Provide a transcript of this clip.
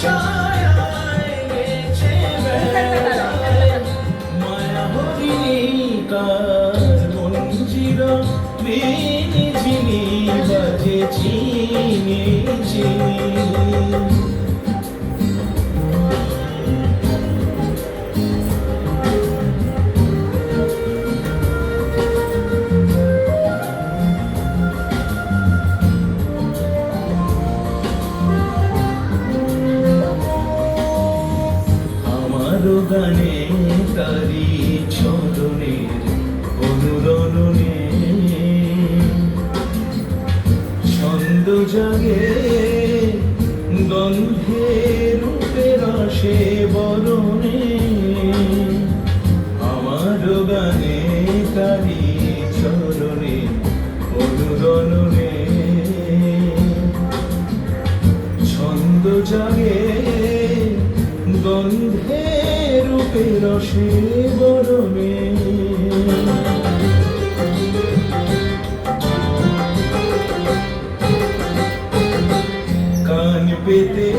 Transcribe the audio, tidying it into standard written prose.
ছায়ায় গেছে বেড়ায় মায়া হরিণিকার মঞ্জির ঝিনি ঝিনি বাজে চিনি চিনি গানে তারি ছদনের অনুরণনে ছন্দ জাগে গন্ধে রূপে রসে বরণে আমার গানে তারি চরণে অনুরণনে ছন্দ জাগে গন্ধে রূপে রসে বরণে কান পেতে